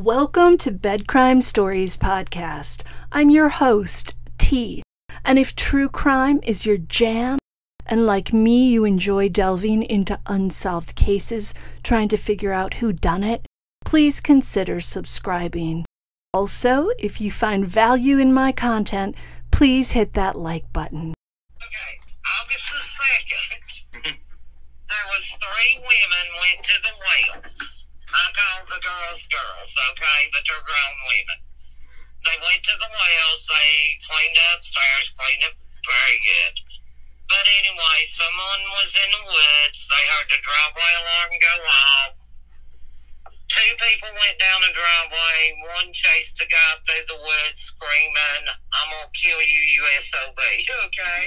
Welcome to Bed Crime Stories Podcast. I'm your host, T. And if true crime is your jam, and like me you enjoy delving into unsolved cases, trying to figure out who done it, please consider subscribing. Also, if you find value in my content, please hit that like button. Okay, August the 2nd, there was 3 women went to the wells. I call the girls, okay, but they're grown women. They went to the wells, they cleaned upstairs, cleaned up very good. But anyway, someone was in the woods, they heard the driveway alarm go off. 2 people went down the driveway, one chased the guy through the woods screaming, "I'm gonna kill you, you SOB," okay?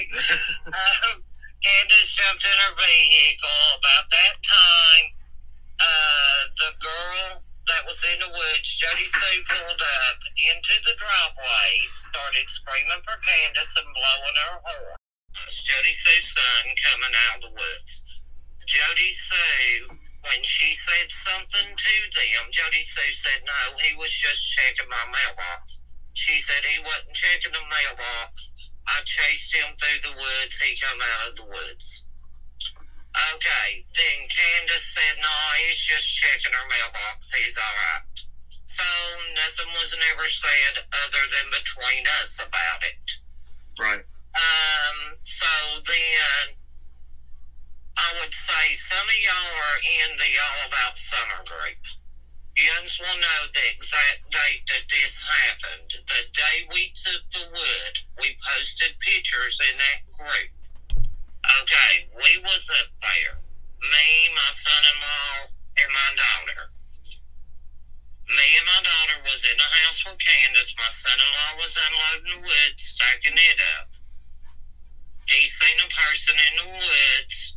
Candace jumped in her vehicle. About that time, the girl that was in the woods, Jodi Sue, pulled up into the driveway, started screaming for Candace and blowing her horn. It's Jodi Sue's son coming out of the woods. Jodi Sue, when she said something to them, Jodi Sue said, "No, he was just checking my mailbox." She said he wasn't checking the mailbox. I chased him through the woods. He come out of the woods. Okay, then Candace said, "No, he's just checking her mailbox. He's all right." So nothing was never said other than between us about it. Right. So then I would say some of y'all are in the All About Summer group. You will know the exact date that this happened. The day we took the wood, we posted pictures in that group. Okay, we was up there. Me, my son-in-law, and my daughter. Me and my daughter was in the house with Candace. My son-in-law was unloading the wood, stacking it up. He seen a person in the woods,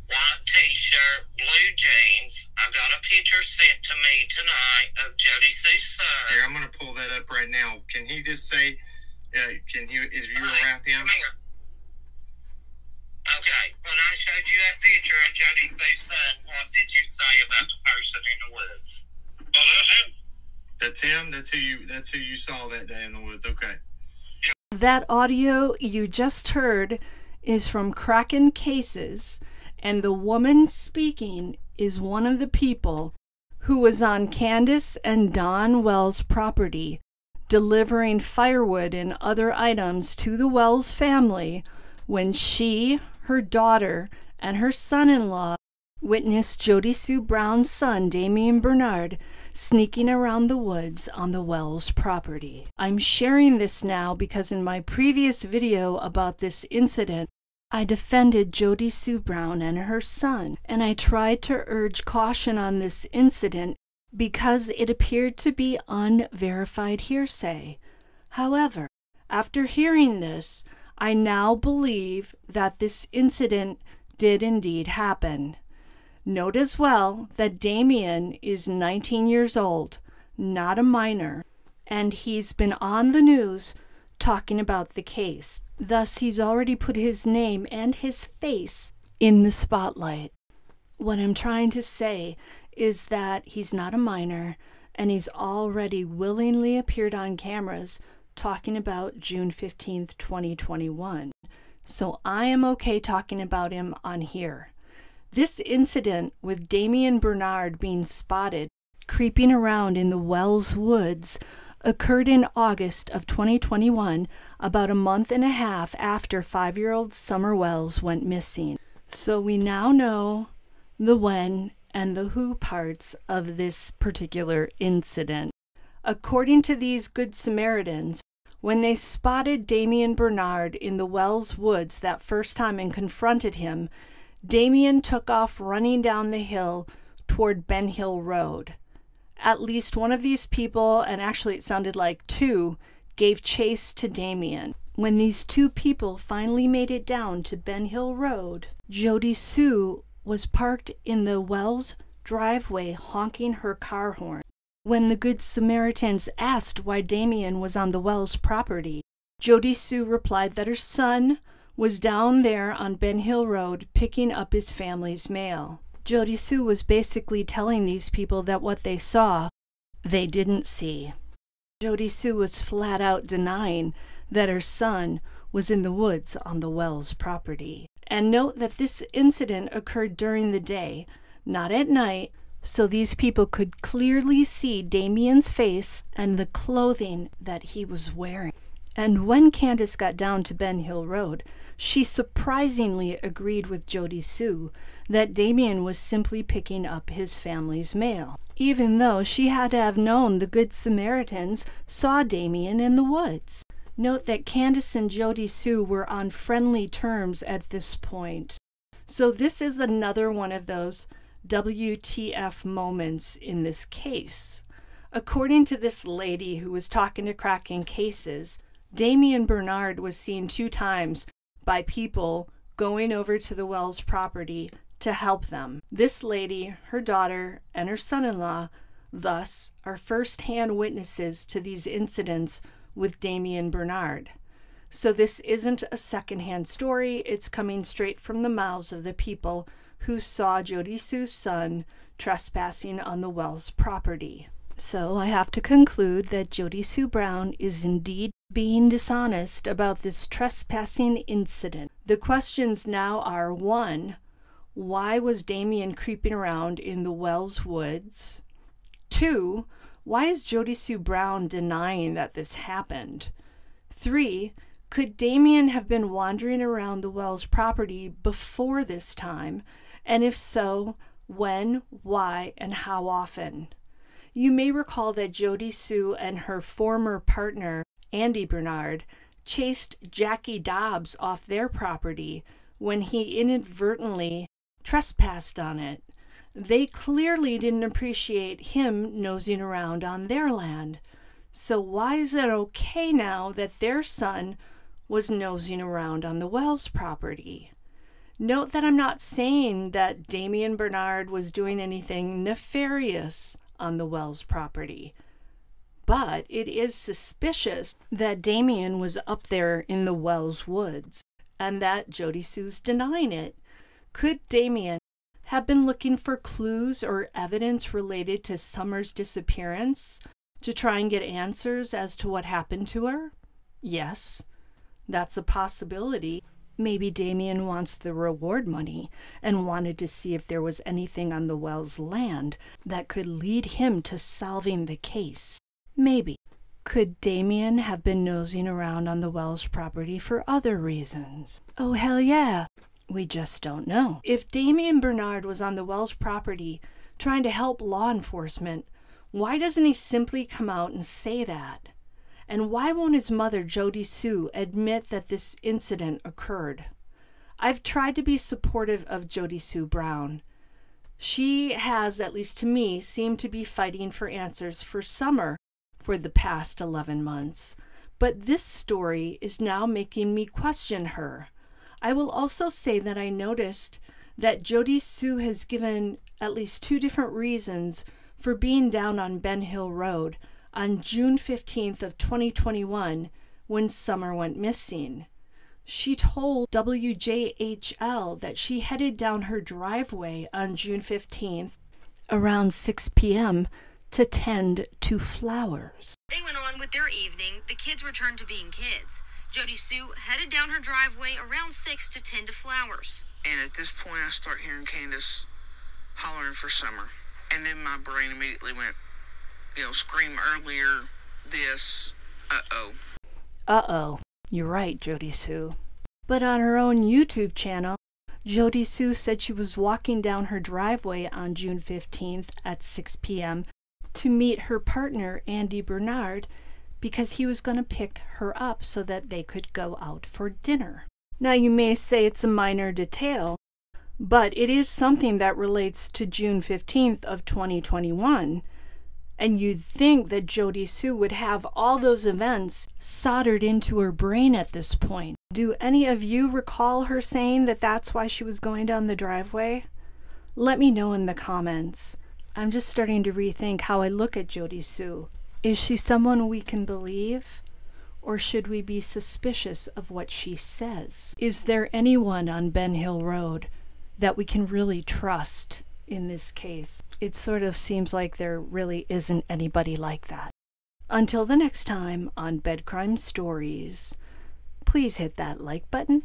white t-shirt, blue jeans. I got a picture sent to me tonight of Jodi Sue's son. Here, I'm going to pull that up right now. Can he just say, if you wrap him? Come here. Okay, when I showed you that picture of Jodi Sue's son, what did you say about the person in the woods? Oh, that's him. That's him? That's who you saw that day in the woods. Okay. That audio you just heard is from Kraken Cases, and the woman speaking is one of the people who was on Candace and Don Wells' property, delivering firewood and other items to the Wells family when she, her daughter, and her son-in-law witnessed Jodi Sue Brown's son, Damien Bernard, sneaking around the woods on the Wells property. I'm sharing this now because in my previous video about this incident, I defended Jodi Sue Brown and her son, and I tried to urge caution on this incident because it appeared to be unverified hearsay. However, after hearing this, I now believe that this incident did indeed happen. Note as well that Damien is 19 years old, not a minor, and he's been on the news talking about the case. Thus, he's already put his name and his face in the spotlight. What I'm trying to say is that he's not a minor, and he's already willingly appeared on cameras talking about June 15th, 2021. So I am okay talking about him on here. This incident with Damien Bernard being spotted creeping around in the Wells woods occurred in August of 2021, about a month and a half after 5-year-old Summer Wells went missing. So we now know the when and the who parts of this particular incident. According to these Good Samaritans, when they spotted Damien Bernard in the Wells woods that first time and confronted him, Damien took off running down the hill toward Ben Hill Road. At least one of these people, and actually it sounded like 2, gave chase to Damien. When these 2 people finally made it down to Ben Hill Road, Jodi Sue was parked in the Wells driveway honking her car horn. When the Good Samaritans asked why Damien was on the Wells property, Jodi Sue replied that her son was down there on Ben Hill Road picking up his family's mail. Jodi Sue was basically telling these people that what they saw they didn't see. Jodi Sue was flat out denying that her son was in the woods on the Wells property. And note that this incident occurred during the day, not at night, so these people could clearly see Damien's face and the clothing that he was wearing. And when Candace got down to Ben Hill Road, she surprisingly agreed with Jodi Sue that Damien was simply picking up his family's mail, even though she had to have known the Good Samaritans saw Damien in the woods. Note that Candace and Jodi Sue were on friendly terms at this point. So this is another one of those WTF moments in this case. According to this lady who was talking to Cracking Cases, Damien Bernard was seen 2 times by people going over to the Wells property to help them. This lady, her daughter, and her son-in-law, thus, are first-hand witnesses to these incidents with Damien Bernard. So this isn't a second-hand story, it's coming straight from the mouths of the people who saw Jodi Sue's son trespassing on the Wells property. So I have to conclude that Jodi Sue Brown is indeed being dishonest about this trespassing incident. The questions now are: 1, why was Damien creeping around in the Wells woods? 2, why is Jodi Sue Brown denying that this happened? 3, could Damien have been wandering around the Wells property before this time? And if so, when, why, and how often? You may recall that Jodi Sue and her former partner, Andy Bernard, chased Jackie Dobbs off their property when he inadvertently trespassed on it. They clearly didn't appreciate him nosing around on their land. So why is it okay now that their son was nosing around on the Wells property? Note that I'm not saying that Damien Bernard was doing anything nefarious on the Wells property, but it is suspicious that Damien was up there in the Wells woods and that Jodi Sue's denying it. Could Damien have been looking for clues or evidence related to Summer's disappearance to try and get answers as to what happened to her? Yes, that's a possibility. Maybe Damien wants the reward money and wanted to see if there was anything on the Wells land that could lead him to solving the case. Maybe. Could Damien have been nosing around on the Wells property for other reasons? Oh, hell yeah. We just don't know. If Damien Bernard was on the Wells property trying to help law enforcement, why doesn't he simply come out and say that? And why won't his mother, Jodi Sue, admit that this incident occurred? I've tried to be supportive of Jodi Sue Brown. She has, at least to me, seemed to be fighting for answers for Summer for the past 11 months. But this story is now making me question her. I will also say that I noticed that Jodi Sue has given at least 2 different reasons for being down on Ben Hill Road on June 15th of 2021 when Summer went missing. She told WJHL that she headed down her driveway on June 15th around 6 p.m. to tend to flowers. They went on with their evening. The kids returned to being kids. Jodi Sue headed down her driveway around 6 to tend to flowers. And at this point, I start hearing Candace hollering for Summer. And then my brain immediately went, scream earlier, this, uh-oh. Uh-oh. You're right, Jodi Sue. But on her own YouTube channel, Jodi Sue said she was walking down her driveway on June 15th at 6 p.m. to meet her partner, Andy Bernard, because he was going to pick her up so that they could go out for dinner. Now, you may say it's a minor detail, but it is something that relates to June 15th of 2021. And you'd think that Jodi Sue would have all those events soldered into her brain at this point. Do any of you recall her saying that that's why she was going down the driveway? Let me know in the comments. I'm just starting to rethink how I look at Jodi Sue. Is she someone we can believe? Or should we be suspicious of what she says? Is there anyone on Ben Hill Road that we can really trust in this case. It sort of seems like there really isn't anybody like that. Until the next time on Bed Crime Stories, please hit that like button